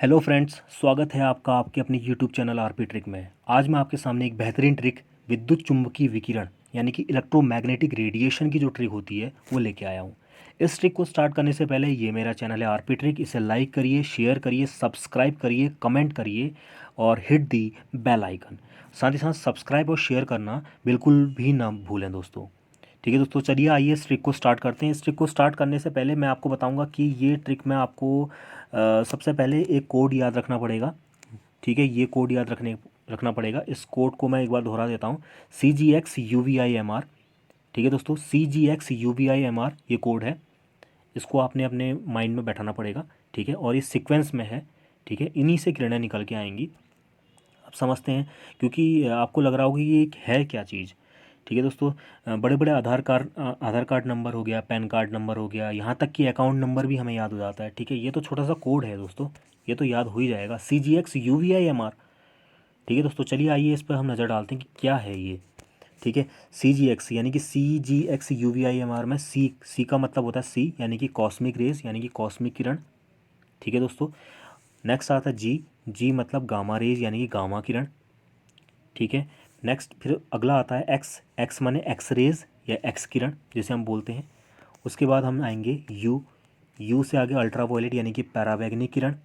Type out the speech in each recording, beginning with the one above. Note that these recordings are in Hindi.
हेलो फ्रेंड्स, स्वागत है आपका आपके अपने यूट्यूब चैनल आरपी ट्रिक में। आज मैं आपके सामने एक बेहतरीन ट्रिक विद्युत चुम्बकीय विकिरण यानी कि इलेक्ट्रोमैग्नेटिक रेडिएशन की जो ट्रिक होती है वो लेके आया हूँ। इस ट्रिक को स्टार्ट करने से पहले ये मेरा चैनल है आरपी ट्रिक, इसे लाइक करिए, शेयर करिए, सब्सक्राइब करिए, कमेंट करिए और हिट दी बेल आइकन। साथ ही साथ सब्सक्राइब और शेयर करना बिल्कुल भी ना भूलें दोस्तों। ठीक है दोस्तों, चलिए आइए इस ट्रिक को स्टार्ट करते हैं। इस ट्रिक को स्टार्ट करने से पहले मैं आपको बताऊंगा कि ये ट्रिक में आपको सबसे पहले एक कोड याद रखना पड़ेगा। ठीक है, ये कोड याद रखना पड़ेगा। इस कोड को मैं एक बार दोहरा देता हूँ, CGX UVIMR। ठीक है दोस्तों, CGX UVIMR ये कोड है। इसको आपने अपने माइंड में बैठाना पड़ेगा। ठीक है, और ये सीक्वेंस में है। ठीक है, इन्हीं से किरणें निकल के आएंगी। आप समझते हैं, क्योंकि आपको लग रहा होगा कि ये है क्या चीज़। ठीक है दोस्तों, बड़े बड़े आधार कार्ड नंबर हो गया, पैन कार्ड नंबर हो गया, यहाँ तक कि अकाउंट नंबर भी हमें याद हो जाता है। ठीक है, ये तो छोटा सा कोड है दोस्तों, ये तो याद हो ही जाएगा, CGX UVIMR। ठीक है दोस्तों, चलिए आइए इस पर हम नज़र डालते हैं कि क्या है ये। ठीक है, CGX यानी कि CGX UVIMR में सी का मतलब होता है सी यानी कि कॉस्मिक रेज यानी कि कॉस्मिक किरण। ठीक है दोस्तों, नेक्स्ट आता है जी मतलब गामा रेज यानी कि गामा किरण। ठीक है, नेक्स्ट फिर अगला आता है एक्स माने एक्स रेज या एक्स किरण जिसे हम बोलते हैं। उसके बाद हम आएंगे यू से आगे अल्ट्रावायलेट यानी कि पैराबैंगनी किरण।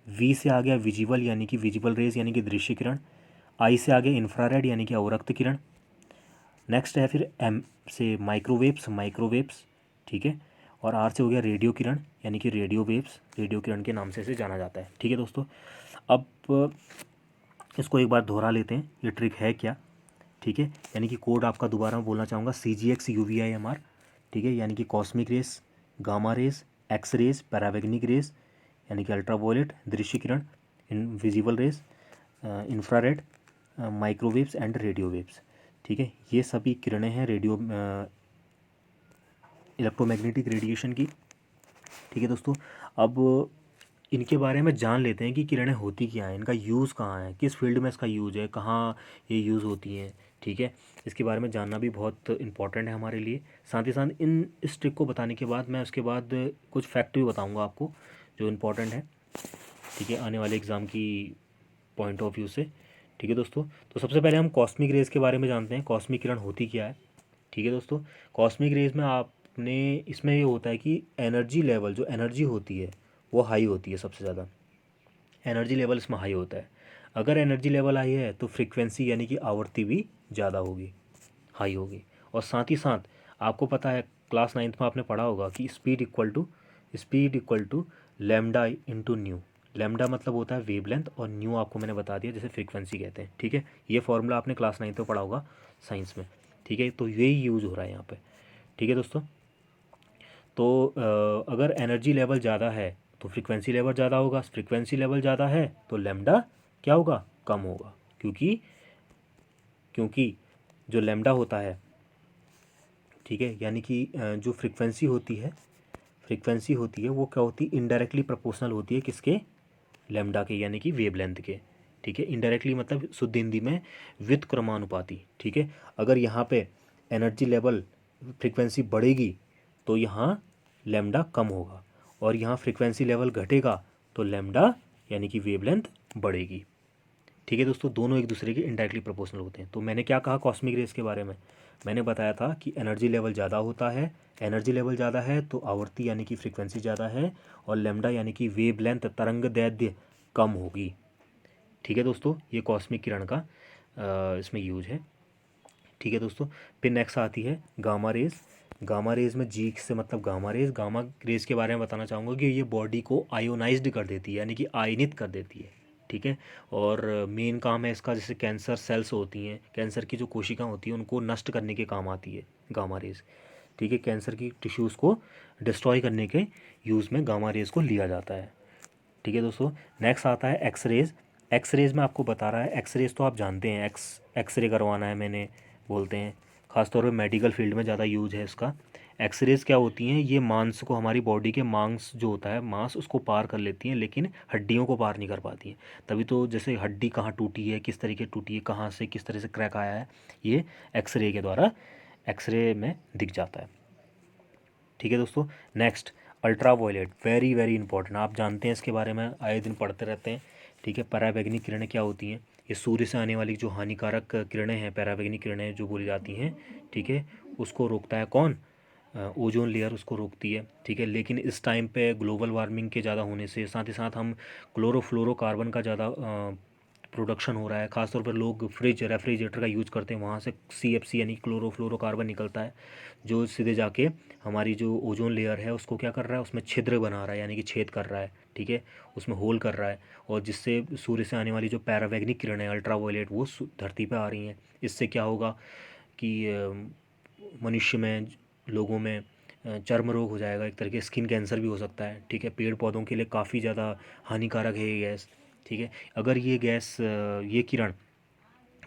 वी से आ गया विजिबल यानी कि विजिबल रेज यानी कि दृश्य किरण। आई से आगे इंफ्रारेड यानी कि अवरक्त किरण। नेक्स्ट है फिर एम से माइक्रोवेव्स। ठीक है, और आर से हो गया रेडियो किरण यानी कि रेडियो किरण के नाम से इसे जाना जाता है। ठीक है दोस्तों, अब इसको एक बार दोहरा लेते हैं, ये ट्रिक है क्या। ठीक है, यानी कि कोड आपका दोबारा मैं बोलना चाहूँगा, CGX UVIMR। ठीक है, यानी कि cosmic rays, gamma rays, X rays, पैराबैंगनिक रेस यानी कि अल्ट्रावायलेट दृश्य किरण, invisible rays, infrared, microwaves and radio waves. ठीक है, ये सभी किरणें हैं रेडियो इलेक्ट्रोमैग्नेटिक रेडिएशन की। ठीक है दोस्तों, अब इनके बारे में जान लेते हैं कि किरणें होती क्या हैं, इनका यूज़ कहाँ है, किस फील्ड में इसका यूज़ है, कहाँ ये यूज़ होती हैं। ठीक है, इसके बारे में जानना भी बहुत इंपॉर्टेंट है हमारे लिए। साथ ही साथ इस ट्रिक को बताने के बाद मैं उसके बाद कुछ फैक्ट भी बताऊँगा आपको जो इम्पोर्टेंट है। ठीक है, आने वाले एग्ज़ाम की पॉइंट ऑफ व्यू से। ठीक है दोस्तों, तो सबसे पहले हम कॉस्मिक रेज के बारे में जानते हैं, कॉस्मिक किरण होती क्या है। ठीक है दोस्तों, कॉस्मिक रेज में आपने इसमें ये होता है कि एनर्जी लेवल, जो एनर्जी होती है वो हाई होती है, सबसे ज़्यादा एनर्जी लेवल इसमें हाई होता है। अगर एनर्जी लेवल हाई है तो फ्रीक्वेंसी यानी कि आवृत्ति भी ज़्यादा होगी, हाई होगी। और साथ ही साथ आपको पता है, क्लास 9th में आपने पढ़ा होगा कि speed equal to lambda into nu. Lambda मतलब होता है वेवलेंथ और न्यू आपको मैंने बता दिया जैसे फ्रीक्वेंसी कहते हैं। ठीक है, ये फॉर्मूला आपने क्लास 9th में पढ़ा होगा साइंस में। ठीक है, तो यही यूज़ हो रहा है यहाँ पे। ठीक है दोस्तों, तो अगर एनर्जी लेवल ज़्यादा है तो फ्रीक्वेंसी लेवल ज़्यादा होगा, फ्रीक्वेंसी लेवल ज़्यादा है तो लैम्डा क्या होगा, कम होगा। क्योंकि क्योंकि जो लैम्डा होता है, ठीक है, यानी कि जो फ्रीक्वेंसी होती है वो क्या होती है, इनडायरेक्टली प्रोपोर्शनल होती है किसके, लैम्डा के यानी कि वेवलेंथ के। ठीक है, इनडायरेक्टली मतलब शुद्ध हिंदी में व्युत्क्रमानुपाती। ठीक है, अगर यहाँ पे एनर्जी लेवल फ्रीक्वेंसी बढ़ेगी तो यहाँ लैम्डा कम होगा, और यहाँ फ्रीक्वेंसी लेवल घटेगा तो लैम्डा यानी कि वेवलेंथ बढ़ेगी। ठीक है दोस्तों, दोनों एक दूसरे के इनडायरेक्टली प्रोपोर्शनल होते हैं। तो मैंने क्या कहा कॉस्मिक रेस के बारे में, मैंने बताया था कि एनर्जी लेवल ज़्यादा होता है, एनर्जी लेवल ज़्यादा है तो आवर्ती यानी कि फ्रीक्वेंसी ज़्यादा है, और लैम्डा यानी कि वेवलेंथ तरंग दैर्ध्य कम होगी। ठीक है दोस्तों, ये कॉस्मिक किरण का इसमें यूज है। ठीक है दोस्तों, फिर नेक्स्ट आती है गामा रेज। गामा रेज में जी से मतलब गामा रेज के बारे में बताना चाहूँगा कि ये बॉडी को आयोनाइज्ड कर देती है यानी कि आयनित कर देती है। ठीक है, और मेन काम है इसका, जैसे कैंसर सेल्स होती हैं, कैंसर की जो कोशिकाएं होती हैं उनको नष्ट करने के काम आती है गामा रेज। ठीक है, कैंसर की टिश्यूज़ को डिस्ट्रॉय करने के यूज़ में गामा रेज को लिया जाता है। ठीक है दोस्तों, नेक्स्ट आता है एक्सरेज। एक्सरेज में आपको बता रहा है, एक्सरेज तो आप जानते हैं, एक्सरे करवाना है मैंने बोलते हैं, खासतौर पे मेडिकल फील्ड में ज़्यादा यूज है इसका। एक्सरेज क्या होती हैं, ये मांस को, हमारी बॉडी के मांस जो होता है मांस, उसको पार कर लेती हैं लेकिन हड्डियों को पार नहीं कर पाती हैं। तभी तो जैसे हड्डी कहाँ टूटी है, किस तरीके टूटी है, कहाँ से किस तरह से क्रैक आया है, ये एक्सरे के द्वारा एक्सरे में दिख जाता है। ठीक है दोस्तों, next ultraviolet, very very important, आप जानते हैं इसके बारे में, आए दिन पढ़ते रहते हैं। ठीक है, पराबैंगनी किरणें क्या होती हैं? ये सूर्य से आने वाली जो हानिकारक किरणें हैं, पराबैंगनी किरणें जो बोली जाती हैं, ठीक है, उसको रोकता है कौन? ओजोन लेयर उसको रोकती है। ठीक है, लेकिन इस टाइम पे ग्लोबल वार्मिंग के ज़्यादा होने से, साथ ही साथ हम क्लोरोफ्लोरोकार्बन का ज़्यादा प्रोडक्शन हो रहा है। ख़ासतौर पर लोग फ्रिज रेफ्रिजरेटर का यूज़ करते हैं, वहाँ से CFC यानी क्लोरोफ्लोरोकार्बन निकलता है, जो सीधे जाके हमारी जो ओजोन लेयर है उसको क्या कर रहा है? उसमें छिद्र बना रहा है, यानी कि छेद कर रहा है। ठीक है, उसमें होल कर रहा है, और जिससे सूर्य से आने वाली जो पैरावैग्निक किरणें अल्ट्रा वायलेट वो धरती पर आ रही हैं। इससे क्या होगा कि मनुष्य में, लोगों में चर्म रोग हो जाएगा, एक तरह के स्किन कैंसर भी हो सकता है। ठीक है, पेड़ पौधों के लिए काफ़ी ज़्यादा हानिकारक है ये गैस। ठीक है, अगर ये गैस ये किरण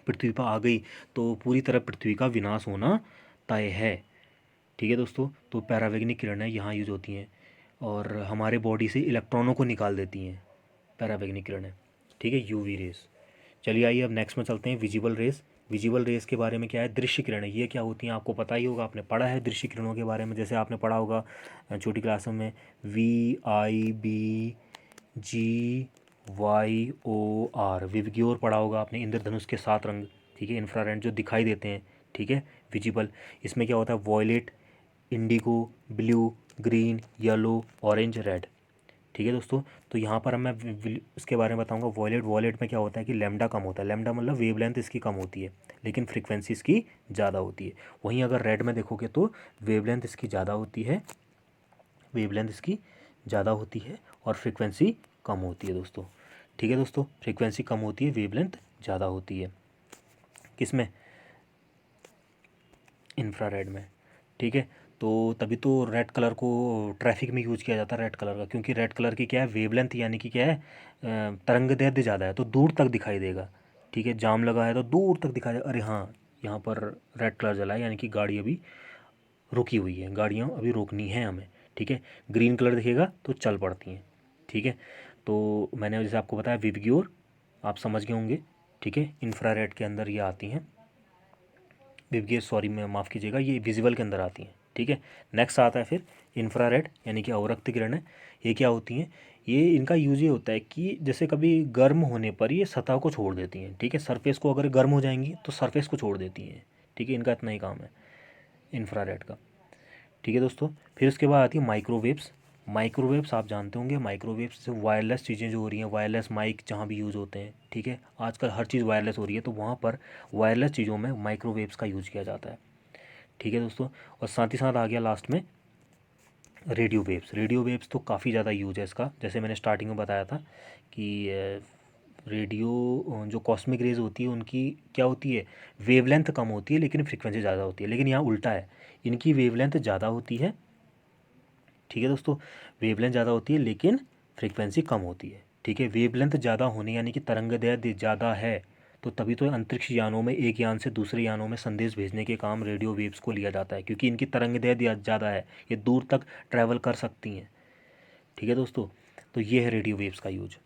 पृथ्वी पर आ गई तो पूरी तरह पृथ्वी का विनाश होना तय है। ठीक है दोस्तों, तो पैरावैग्निक किरणें यहाँ यूज होती हैं और हमारे बॉडी से इलेक्ट्रॉनों को निकाल देती हैं पैरावैग्निक किरणें। ठीक है, यूवी रेस। चलिए आइए अब नेक्स्ट में चलते हैं, विजिबल रेस। विजिबल रेस के बारे में क्या है? दृश्य किरणें, ये क्या होती हैं आपको पता ही होगा, आपने पढ़ा है दृश्य किरणों के बारे में। जैसे आपने पढ़ा होगा छोटी क्लासों में VIBGYOR, विवग्योर पढ़ा होगा आपने, इंद्रधनुष के 7 रंग। ठीक है, इंफ्रारेड जो दिखाई देते हैं। ठीक है, विजिबल, इसमें क्या होता है? Violet, indigo, blue, green, yellow, orange, red. ठीक है दोस्तों, तो यहाँ पर मैं इसके बारे में बताऊंगा। वॉयलेट, वॉयलेट में क्या होता है कि लैम्डा कम होता है, लैम्डा मतलब वेवलेंथ इसकी कम होती है, लेकिन फ्रीक्वेंसी इसकी ज़्यादा होती है। वहीं अगर रेड में देखोगे तो वेवलेंथ इसकी ज़्यादा होती है, वेवलेंथ इसकी ज़्यादा होती है और फ्रीक्वेंसी कम होती है दोस्तों। ठीक है दोस्तों, फ्रीक्वेंसी कम होती है, वेवलेंथ ज़्यादा होती है, किसमें? इंफ्रारेड में। ठीक है, तो तभी तो रेड कलर को ट्रैफिक में यूज़ किया जाता है, रेड कलर का, क्योंकि रेड कलर की क्या है? वेवलेंथ, यानी कि क्या है? तरंगदैर्ध्य ज़्यादा है, तो दूर तक दिखाई देगा। ठीक है, जाम लगा है तो दूर तक दिखाई देगा, अरे हाँ यहाँ पर रेड कलर जला है, यानी कि गाड़ी अभी रुकी हुई है, गाड़ियाँ अभी रोकनी है हमें। ठीक है, ग्रीन कलर दिखेगा तो चल पड़ती हैं। ठीक है, तो मैंने जैसे आपको बताया विवग्योर, आप समझ गए होंगे। ठीक है, इंफ्रारेड के अंदर ये आती हैं, विवग्योर सॉरी, मैं माफ़ कीजिएगा, ये विजिबल के अंदर आती हैं। ठीक है, नेक्स्ट आता है फिर इंफ्रारेड, यानी कि अवरक्त किरणें। ये क्या होती हैं? ये इनका यूज ये होता है कि जैसे कभी गर्म होने पर ये सतह को छोड़ देती हैं। ठीक है, सरफेस को अगर गर्म हो जाएंगी तो सरफेस को छोड़ देती हैं। ठीक है, इनका इतना ही काम है इंफ्रारेड का। ठीक है दोस्तों, फिर उसके बाद आती है माइक्रोवेव्स। माइक्रोवेव्स आप जानते होंगे, माइक्रोवेव्स से वायरलेस चीज़ें जो हो रही हैं, वायरलेस माइक जहाँ भी यूज़ होते हैं। ठीक है, आजकल हर चीज़ वायरलेस हो रही है, तो वहाँ पर वायरलेस चीज़ों में माइक्रोवेव्स का यूज़ किया जाता है। ठीक है दोस्तों, और साथ ही साथ आ गया लास्ट में रेडियो वेव्स। रेडियो वेव्स तो काफ़ी ज़्यादा यूज है इसका, जैसे मैंने स्टार्टिंग में बताया था कि रेडियो जो कॉस्मिक रेज होती है उनकी क्या होती है? वेवलेंथ कम होती है लेकिन फ्रीक्वेंसी ज़्यादा होती है, लेकिन यहाँ उल्टा है, इनकी वेवलेंथ ज़्यादा होती है। ठीक है दोस्तों, वेवलेंथ ज़्यादा होती है लेकिन फ्रीक्वेंसी कम होती है। ठीक है, वेवलेंथ ज़्यादा होने यानी कि तरंगदैर्ध्य ज़्यादा है, तो तभी तो अंतरिक्ष यानों में एक यान से दूसरे यानों में संदेश भेजने के काम रेडियो वेव्स को लिया जाता है, क्योंकि इनकी तरंगदैर्ध्य ज़्यादा है, ये दूर तक ट्रैवल कर सकती हैं। ठीक है दोस्तों, तो ये है रेडियो वेव्स का यूज।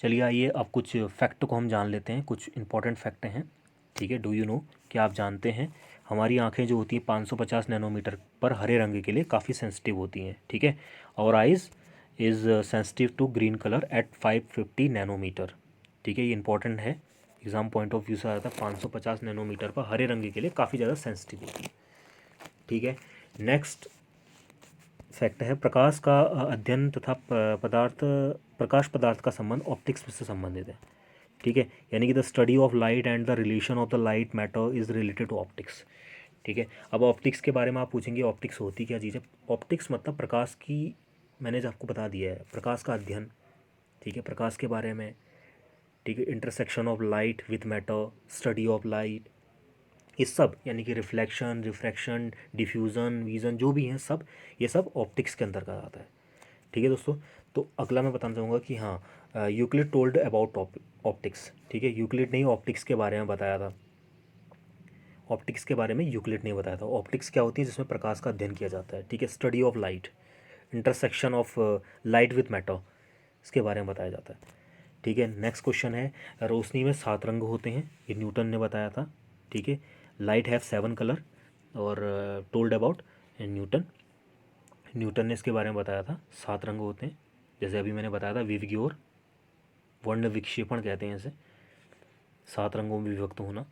चलिए आइए अब कुछ फैक्ट को हम जान लेते हैं, कुछ इंपॉर्टेंट फैक्ट हैं। ठीक है, डू यू नो, क्या आप जानते हैं हमारी आंखें जो होती हैं 550 नैनोमीटर पर हरे रंग के लिए काफ़ी सेंसिटिव होती हैं। ठीक है, और eyes is sensitive to green colour at 550 nanometre. ठीक है, ये इंपॉर्टेंट है, एग्जाम पॉइंट ऑफ व्यू से आ रहा था, 550 नैनोमीटर पर हरे रंग के लिए काफ़ी ज़्यादा सेंसिटिव होती है। ठीक है, नेक्स्ट फैक्ट है, प्रकाश का अध्ययन तथा प्रकाश पदार्थ का संबंध ऑप्टिक्स से संबंधित है। ठीक है, यानी कि the study of light and the relation of the light matter is related to optics. ठीक है, अब ऑप्टिक्स के बारे में आप पूछेंगे ऑप्टिक्स होती क्या चीज़ है? ऑप्टिक्स मतलब प्रकाश की, मैंने जो आपको बता दिया है, प्रकाश का अध्ययन। ठीक है, प्रकाश के बारे में। ठीक है, intersection of light with matter, study of light, ये सब, यानी कि रिफ्लेक्शन, रिफ्रैक्शन, डिफ्यूज़न, विज़न, जो भी हैं सब, ये सब ऑप्टिक्स के अंतर्गत आता है। ठीक है दोस्तों, तो अगला मैं बताना चाहूँगा कि हाँ, यूक्लिड टोल्ड अबाउट ऑप्टिक्स। ठीक है, यूक्लिड ने ही ऑप्टिक्स के बारे में बताया था, ऑप्टिक्स के बारे में यूक्लिड ने बताया था। ऑप्टिक्स क्या होती है? जिसमें प्रकाश का अध्ययन किया जाता है। ठीक है, study of light, intersection of light with matter, इसके बारे में बताया जाता है। ठीक है, नेक्स्ट क्वेश्चन है, रोशनी में 7 रंग होते हैं, ये न्यूटन ने बताया था। ठीक है, लाइट हैव 7 कलर और टोल्ड अबाउट न्यूटन। न्यूटन ने इसके बारे में बताया था 7 रंग होते हैं, जैसे अभी मैंने बताया था विवग्योर, वर्ण विक्षेपण कहते हैं इसे, 7 रंगों में विभक्त होना।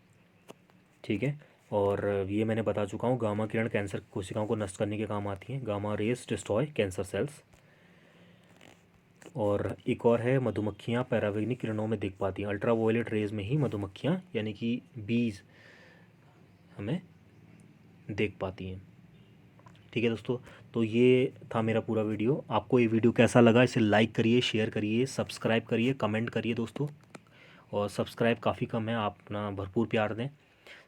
ठीक है, और ये मैंने बता चुका हूँ, गामा किरण कैंसर कोशिकाओं को नष्ट करने के काम आती हैं, gamma rays destroy cancer cells. और एक और है, मधुमक्खियाँ पैरावैग्निक किरणों में देख पाती हैं, अल्ट्रावायलेट रेज में ही मधुमक्खियाँ यानी कि बीज हमें देख पाती हैं। ठीक है दोस्तों, तो ये था मेरा पूरा वीडियो। आपको ये वीडियो कैसा लगा, इसे लाइक करिए, शेयर करिए, सब्सक्राइब करिए, कमेंट करिए दोस्तों। और सब्सक्राइब काफ़ी कम है, आप अपना भरपूर प्यार दें।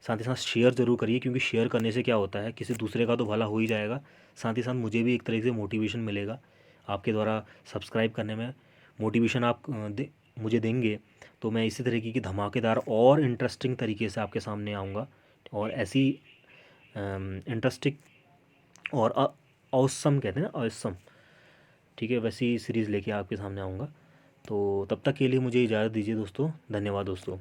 साथ ही साथ शेयर ज़रूर करिए, क्योंकि शेयर करने से क्या होता है, किसी दूसरे का तो भला हो ही जाएगा, साथ ही साथ मुझे भी एक तरह से मोटिवेशन मिलेगा। आपके द्वारा सब्सक्राइब करने में मोटिवेशन आप मुझे देंगे, तो मैं इसी तरीके की धमाकेदार और इंटरेस्टिंग तरीके से आपके सामने आऊँगा, और ऐसी इंटरेस्टिंग और ऑसम कहते हैं ना, ऑसम, ठीक है, वैसी सीरीज़ लेके आपके सामने आऊँगा। तो तब तक के लिए मुझे इजाज़त दीजिए दोस्तों, धन्यवाद दोस्तों।